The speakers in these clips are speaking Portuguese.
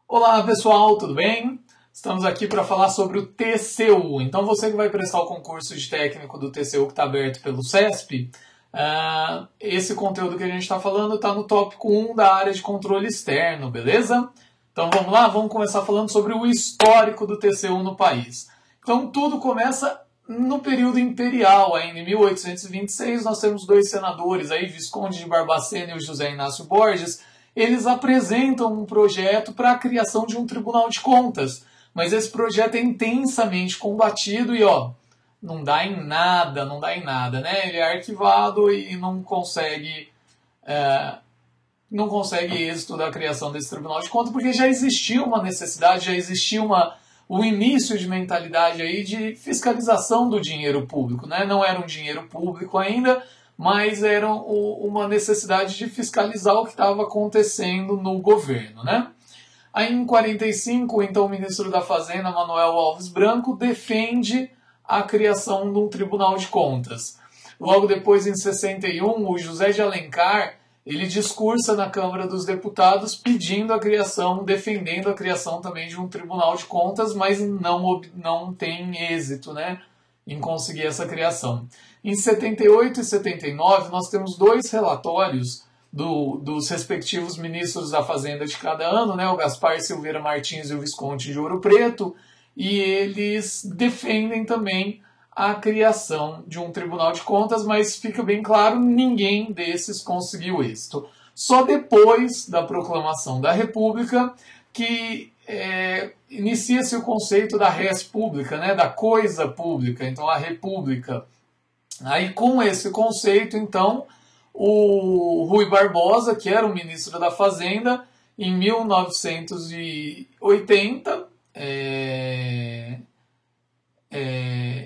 Olá pessoal, tudo bem? Estamos aqui para falar sobre o TCU. Então você que vai prestar o concurso de técnico do TCU que está aberto pelo CESP, esse conteúdo que a gente está falando está no tópico 1 da área de controle externo, beleza? Então vamos lá, vamos começar falando sobre o histórico do TCU no país. Então tudo começa no período imperial, ainda em 1826 nós temos dois senadores, aí, Visconde de Barbacena e o José Inácio Borges. Eles apresentam um projeto para a criação de um tribunal de contas, mas esse projeto é intensamente combatido e não dá em nada, né? Ele é arquivado e não consegue êxito da criação desse tribunal de contas, porque já existia uma necessidade, já existia o início de mentalidade aí de fiscalização do dinheiro público, né? Não era um dinheiro público ainda, mas era uma necessidade de fiscalizar o que estava acontecendo no governo, né? Aí em 45, então o ministro da Fazenda, Manuel Alves Branco, defende a criação de um Tribunal de Contas. Logo depois, em 61, o José de Alencar, ele discursa na Câmara dos Deputados pedindo a criação, defendendo a criação também de um Tribunal de Contas, mas não tem êxito, né, em conseguir essa criação. Em 78 e 79, nós temos dois relatórios dos respectivos ministros da Fazenda de cada ano, né, o Gaspar Silveira Martins e o Visconde de Ouro Preto, e eles defendem também a criação de um Tribunal de Contas, mas fica bem claro, ninguém desses conseguiu êxito. Só depois da proclamação da República que inicia-se o conceito da res pública, né, da coisa pública, então a República. Aí com esse conceito, então, o Rui Barbosa, que era o ministro da Fazenda, em 1980,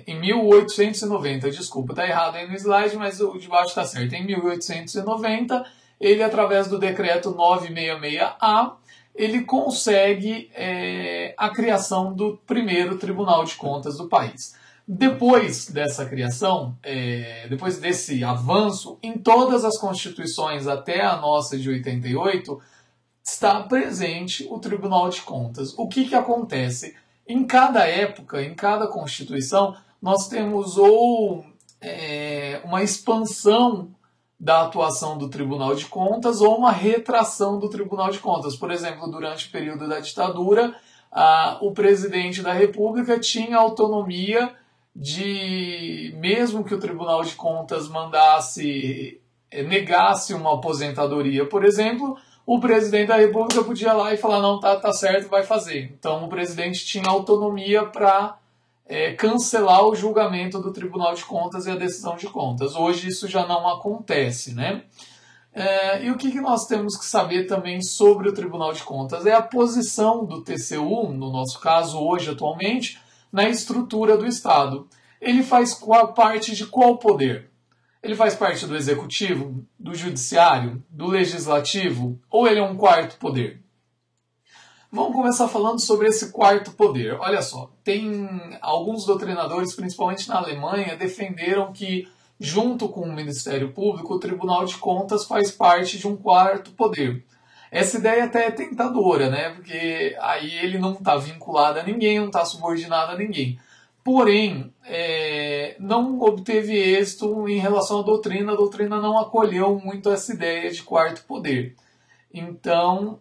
em 1890, desculpa, está errado aí no slide, mas o de baixo está certo. Em 1890, ele, através do decreto 966-A, ele consegue a criação do primeiro Tribunal de Contas do país. Depois dessa criação, depois desse avanço, em todas as constituições, até a nossa de 88, está presente o Tribunal de Contas. O que acontece? Em cada época, em cada constituição, nós temos uma expansão da atuação do Tribunal de Contas ou uma retração do Tribunal de Contas. Por exemplo, durante o período da ditadura, o presidente da República tinha autonomia de, mesmo que o Tribunal de Contas negasse uma aposentadoria, por exemplo, o presidente da República podia ir lá e falar, não, tá certo, vai fazer. Então o presidente tinha autonomia para cancelar o julgamento do Tribunal de Contas e a decisão de contas. Hoje isso já não acontece, né? E o que nós temos que saber também sobre o Tribunal de Contas? É a posição do TCU, no nosso caso hoje, atualmente, na estrutura do Estado. Ele faz parte de qual poder? Ele faz parte do Executivo, do Judiciário, do Legislativo, ou ele é um quarto poder? Vamos começar falando sobre esse quarto poder. Olha só, tem alguns doutrinadores, principalmente na Alemanha, defenderam que, junto com o Ministério Público, o Tribunal de Contas faz parte de um quarto poder. Essa ideia até é tentadora, né? Porque aí ele não está vinculado a ninguém, não está subordinado a ninguém. Porém, não obteve êxito em relação à doutrina. A doutrina não acolheu muito essa ideia de quarto poder. Então,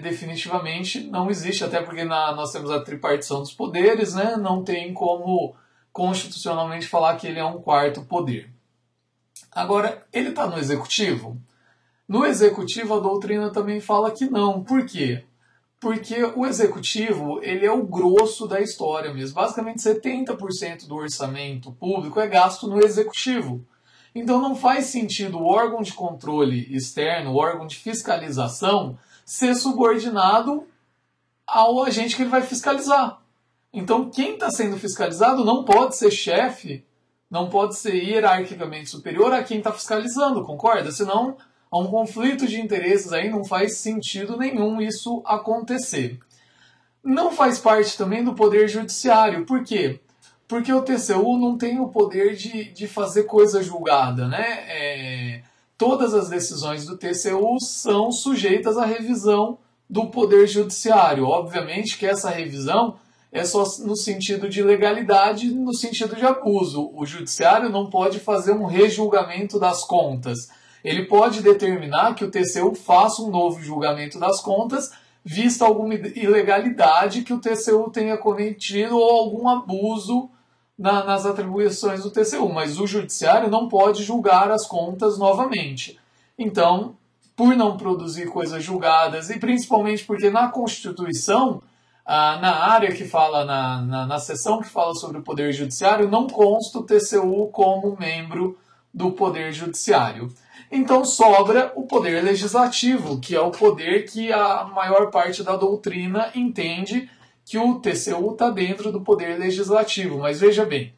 definitivamente não existe, até porque nós temos a tripartição dos poderes, né? Não tem como constitucionalmente falar que ele é um quarto poder. Agora, ele está no Executivo? No Executivo, a doutrina também fala que não. Por quê? Porque o Executivo, ele é o grosso da história mesmo. Basicamente, 70% do orçamento público é gasto no Executivo. Então, não faz sentido o órgão de controle externo, o órgão de fiscalização, ser subordinado ao agente que ele vai fiscalizar. Então, quem está sendo fiscalizado não pode ser chefe, não pode ser hierarquicamente superior a quem está fiscalizando, concorda? Senão há um conflito de interesses aí, não faz sentido nenhum isso acontecer. Não faz parte também do Poder Judiciário. Por quê? Porque o TCU não tem o poder de fazer coisa julgada, né? Todas as decisões do TCU são sujeitas à revisão do Poder Judiciário. Obviamente que essa revisão é só no sentido de legalidade, no sentido de abuso. O Judiciário não pode fazer um rejulgamento das contas. Ele pode determinar que o TCU faça um novo julgamento das contas, vista alguma ilegalidade que o TCU tenha cometido ou algum abuso nas atribuições do TCU. Mas o Judiciário não pode julgar as contas novamente. Então, por não produzir coisas julgadas, e principalmente porque na Constituição, na área que fala, na seção que fala sobre o Poder Judiciário, não consta o TCU como membro do Poder Judiciário. Então sobra o Poder Legislativo, que é o poder que a maior parte da doutrina entende que o TCU está dentro do Poder Legislativo. Mas veja bem,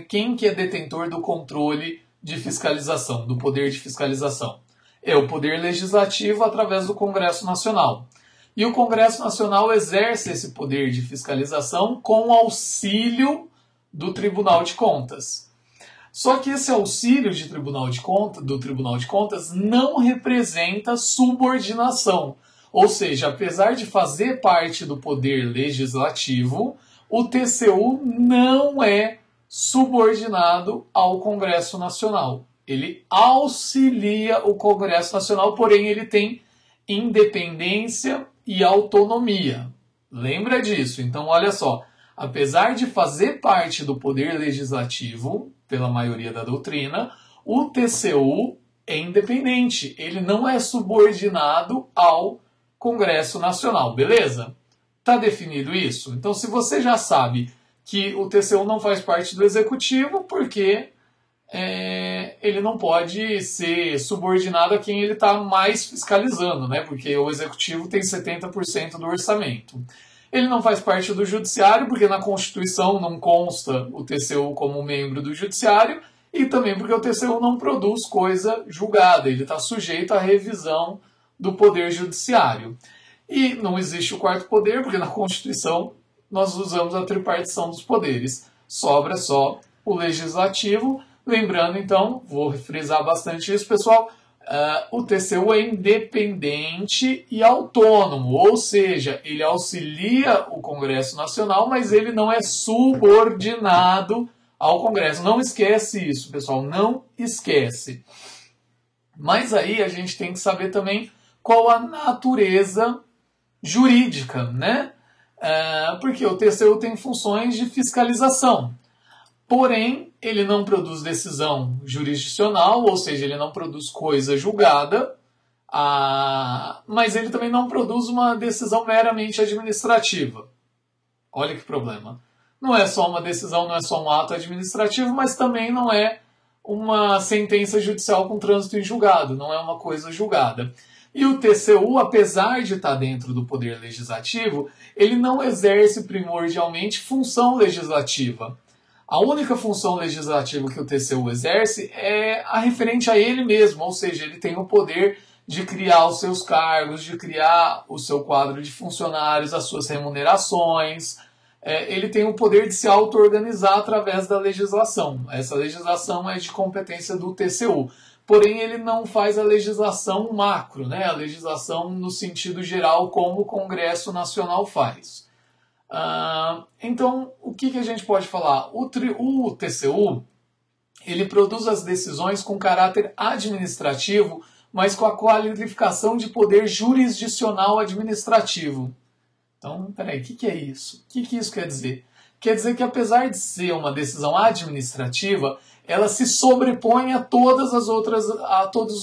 quem que é detentor do controle de fiscalização, do poder de fiscalização? É o Poder Legislativo através do Congresso Nacional. E o Congresso Nacional exerce esse poder de fiscalização com auxílio do Tribunal de Contas. Só que esse auxílio do Tribunal de Contas não representa subordinação. Ou seja, apesar de fazer parte do Poder Legislativo, o TCU não é subordinado ao Congresso Nacional. Ele auxilia o Congresso Nacional, porém ele tem independência e autonomia. Lembra disso? Então, olha só. Apesar de fazer parte do Poder Legislativo, pela maioria da doutrina, o TCU é independente. Ele não é subordinado ao Congresso Nacional. Beleza? Está definido isso? Então, se você já sabe que o TCU não faz parte do Executivo, porque ele não pode ser subordinado a quem ele está mais fiscalizando, né? Porque o Executivo tem 70% do orçamento. Ele não faz parte do Judiciário, porque na Constituição não consta o TCU como membro do Judiciário, e também porque o TCU não produz coisa julgada, ele está sujeito à revisão do Poder Judiciário. E não existe o quarto poder, porque na Constituição nós usamos a tripartição dos poderes. Sobra só o Legislativo. Lembrando, então, vou frisar bastante isso, pessoal, o TCU é independente e autônomo, ou seja, ele auxilia o Congresso Nacional, mas ele não é subordinado ao Congresso. Não esquece isso, pessoal, não esquece. Mas aí a gente tem que saber também qual a natureza jurídica, né? Porque o TCU tem funções de fiscalização. Porém, ele não produz decisão jurisdicional, ou seja, ele não produz coisa julgada, mas ele também não produz uma decisão meramente administrativa. Olha que problema. Não é só uma decisão, não é só um ato administrativo, mas também não é uma sentença judicial com trânsito em julgado, não é uma coisa julgada. E o TCU, apesar de estar dentro do Poder Legislativo, ele não exerce primordialmente função legislativa. A única função legislativa que o TCU exerce é a referente a ele mesmo, ou seja, ele tem o poder de criar os seus cargos, de criar o seu quadro de funcionários, as suas remunerações. Ele tem o poder de se auto-organizar através da legislação. Essa legislação é de competência do TCU. Porém, ele não faz a legislação macro, né? A legislação no sentido geral, como o Congresso Nacional faz. Então, o que a gente pode falar? O TCU ele produz as decisões com caráter administrativo, mas com a qualificação de poder jurisdicional administrativo. Então, peraí, o que é isso? O que isso quer dizer? Quer dizer que, apesar de ser uma decisão administrativa, ela se sobrepõe a todos os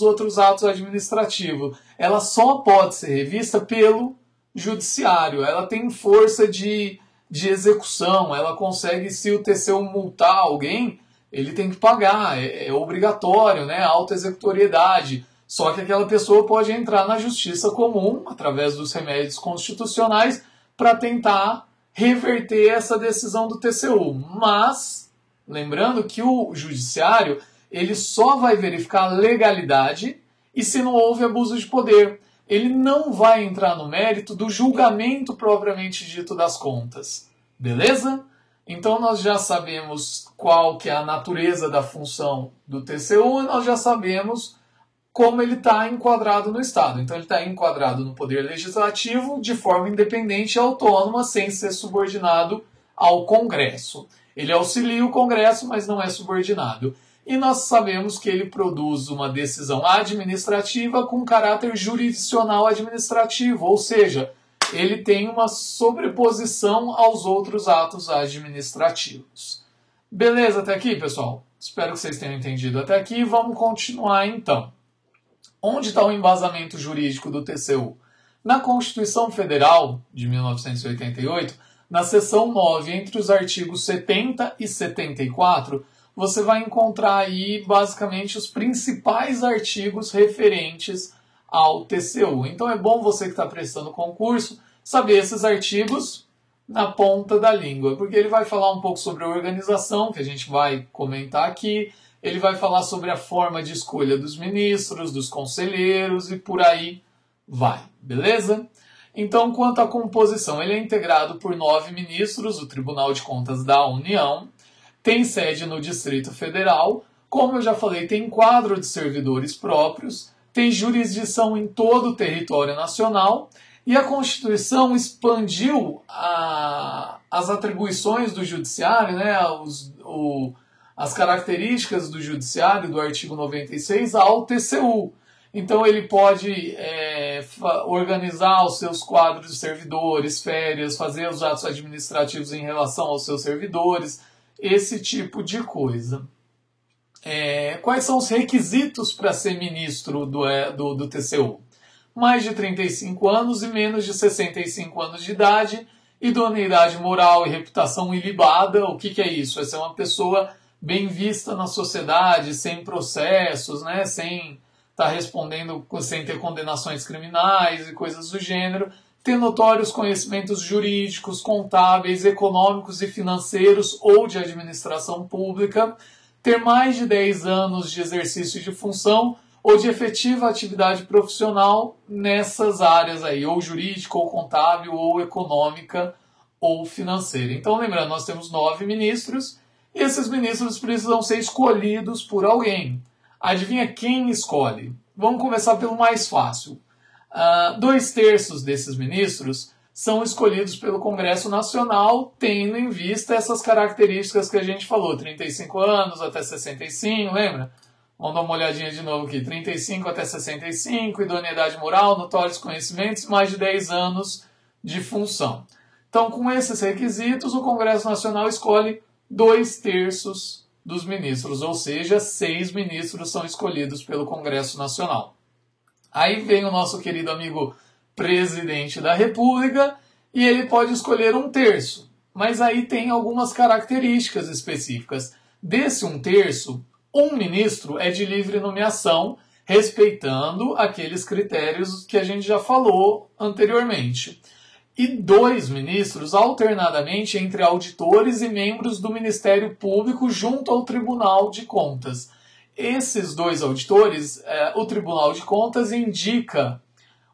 outros atos administrativos. Ela só pode ser revista pelo judiciário, ela tem força de execução, ela consegue, se o TCU multar alguém, ele tem que pagar, é obrigatório, né, auto-executoriedade. Só que aquela pessoa pode entrar na justiça comum, através dos remédios constitucionais, para tentar reverter essa decisão do TCU. Mas, lembrando que o judiciário ele só vai verificar a legalidade e se não houve abuso de poder. Ele não vai entrar no mérito do julgamento propriamente dito das contas. Beleza? Então nós já sabemos qual que é a natureza da função do TCU e nós já sabemos como ele está enquadrado no Estado. Então, ele está enquadrado no Poder Legislativo de forma independente e autônoma, sem ser subordinado ao Congresso. Ele auxilia o Congresso, mas não é subordinado. E nós sabemos que ele produz uma decisão administrativa com caráter jurisdicional administrativo, ou seja, ele tem uma sobreposição aos outros atos administrativos. Beleza até aqui, pessoal? Espero que vocês tenham entendido até aqui. Vamos continuar então. Onde está o embasamento jurídico do TCU? Na Constituição Federal de 1988, na seção 9, entre os artigos 70 e 74, você vai encontrar aí basicamente os principais artigos referentes ao TCU. Então é bom você que está prestando concurso saber esses artigos na ponta da língua, porque ele vai falar um pouco sobre a organização, que a gente vai comentar aqui, ele vai falar sobre a forma de escolha dos ministros, dos conselheiros e por aí vai, beleza? Então, quanto à composição, ele é integrado por 9 ministros, o Tribunal de Contas da União, tem sede no Distrito Federal, como eu já falei, tem quadro de servidores próprios, tem jurisdição em todo o território nacional e a Constituição expandiu as atribuições do Judiciário, né, as características do Judiciário, do artigo 96, ao TCU. Então ele pode organizar os seus quadros de servidores, férias, fazer os atos administrativos em relação aos seus servidores, esse tipo de coisa. Quais são os requisitos para ser ministro do TCU? Mais de 35 anos e menos de 65 anos de idade, idoneidade moral e reputação ilibada. O que é isso? É ser uma pessoa bem vista na sociedade, sem processos, né? Sem estar respondendo, sem ter condenações criminais e coisas do gênero, ter notórios conhecimentos jurídicos, contábeis, econômicos e financeiros ou de administração pública, ter mais de 10 anos de exercício de função ou de efetiva atividade profissional nessas áreas aí, ou jurídica, ou contábil, ou econômica, ou financeira. Então, lembrando, nós temos 9 ministros, e esses ministros precisam ser escolhidos por alguém. Adivinha quem escolhe? Vamos começar pelo mais fácil. 2/3 desses ministros são escolhidos pelo Congresso Nacional, tendo em vista essas características que a gente falou, 35 anos até 65, lembra? Vamos dar uma olhadinha de novo aqui, 35 até 65, idoneidade moral, notórios conhecimentos, mais de 10 anos de função. Então, com esses requisitos, o Congresso Nacional escolhe 2/3 dos ministros, ou seja, 6 ministros são escolhidos pelo Congresso Nacional. Aí vem o nosso querido amigo presidente da República e ele pode escolher 1/3, mas aí tem algumas características específicas. Desse 1/3, um ministro é de livre nomeação, respeitando aqueles critérios que a gente já falou anteriormente. E 2 ministros, alternadamente, entre auditores e membros do Ministério Público junto ao Tribunal de Contas. Esses 2 auditores, o Tribunal de Contas indica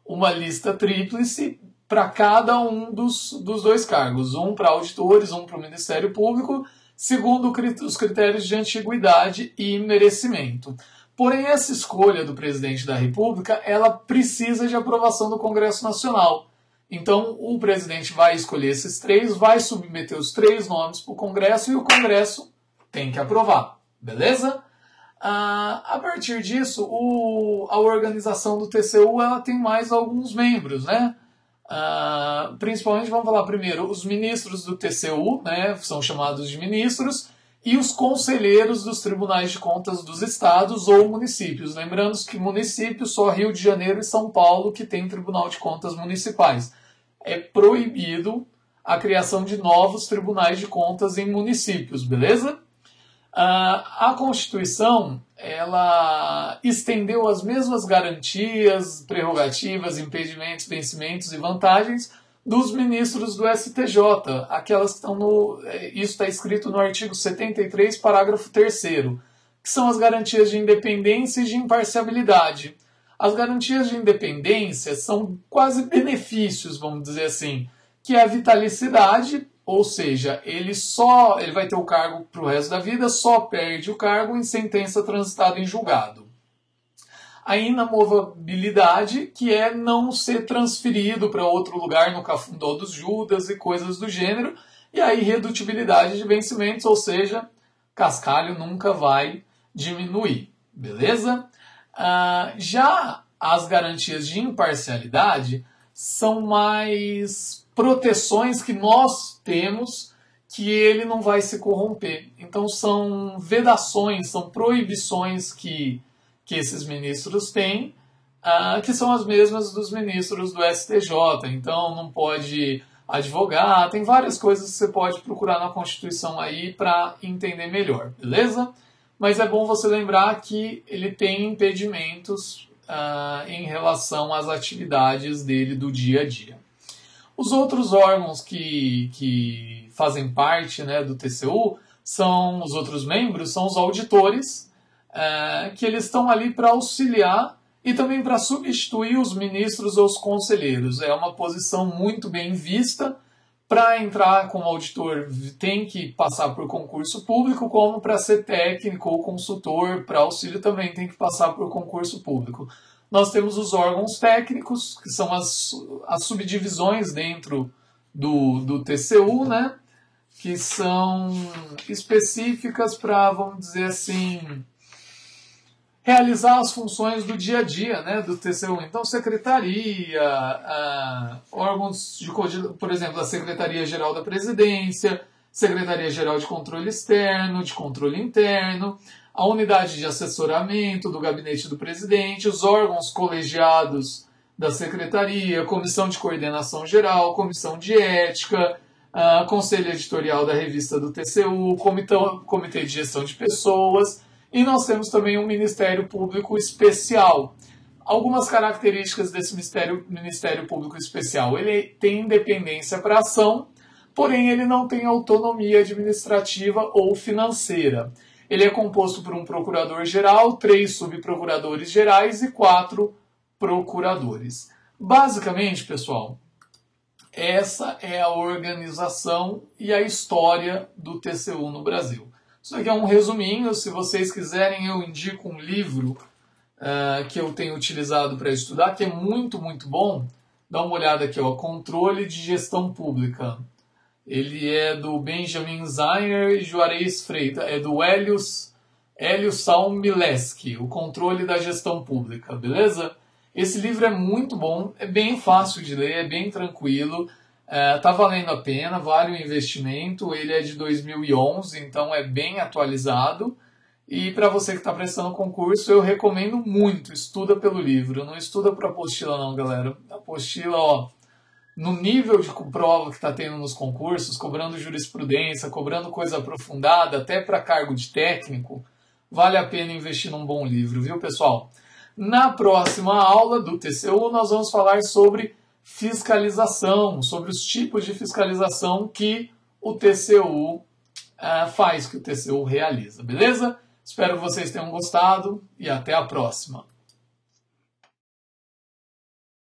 uma lista tríplice para cada um dos 2 cargos. Um para auditores, um para o Ministério Público, segundo os critérios de antiguidade e merecimento. Porém, essa escolha do presidente da República, ela precisa de aprovação do Congresso Nacional. Então, o presidente vai escolher esses 3, vai submeter os 3 nomes para o Congresso e o Congresso tem que aprovar. Beleza? A partir disso, a organização do TCU ela tem mais alguns membros, né? Principalmente, vamos falar primeiro, os ministros do TCU, né, são chamados de ministros, e os conselheiros dos tribunais de contas dos estados ou municípios. Lembrando que municípios, só Rio de Janeiro e São Paulo que tem tribunal de contas municipais. É proibido a criação de novos tribunais de contas em municípios, beleza? A Constituição ela estendeu as mesmas garantias, prerrogativas, impedimentos, vencimentos e vantagens dos ministros do STJ, aquelas que estão isso está escrito no artigo 73, parágrafo 3º, que são as garantias de independência e de imparcialidade. As garantias de independência são quase benefícios, vamos dizer assim, que é a vitalicidade, ou seja, ele vai ter o cargo para o resto da vida, só perde o cargo em sentença transitada em julgado. A inamovabilidade, que é não ser transferido para outro lugar no cafundó dos Judas e coisas do gênero, e a irredutibilidade de vencimentos, ou seja, cascalho nunca vai diminuir, beleza? Já as garantias de imparcialidade são mais proteções que nós temos que ele não vai se corromper. Então são vedações, são proibições que esses ministros têm, que são as mesmas dos ministros do STJ. Então não pode advogar, tem várias coisas que você pode procurar na Constituição aí para entender melhor, beleza? Mas é bom você lembrar que ele tem impedimentos em relação às atividades dele do dia a dia. Os outros órgãos que fazem parte, né, do TCU, são os outros membros, são os auditores, que eles estão ali para auxiliar e também para substituir os ministros ou os conselheiros. É uma posição muito bem vista. Para entrar como auditor tem que passar por concurso público, como para ser técnico ou consultor, para auxílio também tem que passar por concurso público. Nós temos os órgãos técnicos, que são as subdivisões dentro do TCU, né? Que são específicas para, vamos dizer assim, realizar as funções do dia a dia, né, do TCU. Então, secretaria, órgãos de, por exemplo, a Secretaria-Geral da Presidência, Secretaria-Geral de Controle Externo, de Controle Interno, a unidade de assessoramento do gabinete do presidente, os órgãos colegiados da secretaria, comissão de coordenação geral, comissão de ética, conselho editorial da revista do TCU, comitê de gestão de pessoas, e nós temos também um Ministério Público Especial. Algumas características desse Ministério Público Especial: ele tem independência para ação, porém ele não tem autonomia administrativa ou financeira. Ele é composto por um procurador-geral, 3 subprocuradores gerais e 4 procuradores. Basicamente, pessoal, essa é a organização e a história do TCU no Brasil. Isso aqui é um resuminho. Se vocês quiserem, eu indico um livro que eu tenho utilizado para estudar, que é muito, muito bom. Dá uma olhada aqui, ó, Controle de Gestão Pública. Ele é do Benjamin Zeiner e Juarez Freitas, é do Hélio Salmileski, O Controle da Gestão Pública, beleza? Esse livro é muito bom, é bem fácil de ler, é bem tranquilo, tá valendo a pena, vale o investimento. Ele é de 2011, então é bem atualizado. E para você que está prestando concurso, eu recomendo muito, estuda pelo livro, não estuda por apostila não, galera. A apostila, ó, no nível de prova que está tendo nos concursos, cobrando jurisprudência, cobrando coisa aprofundada, até para cargo de técnico, vale a pena investir num bom livro, viu, pessoal? Na próxima aula do TCU, nós vamos falar sobre fiscalização, sobre os tipos de fiscalização que o TCU faz, que o TCU realiza, beleza? Espero que vocês tenham gostado e até a próxima.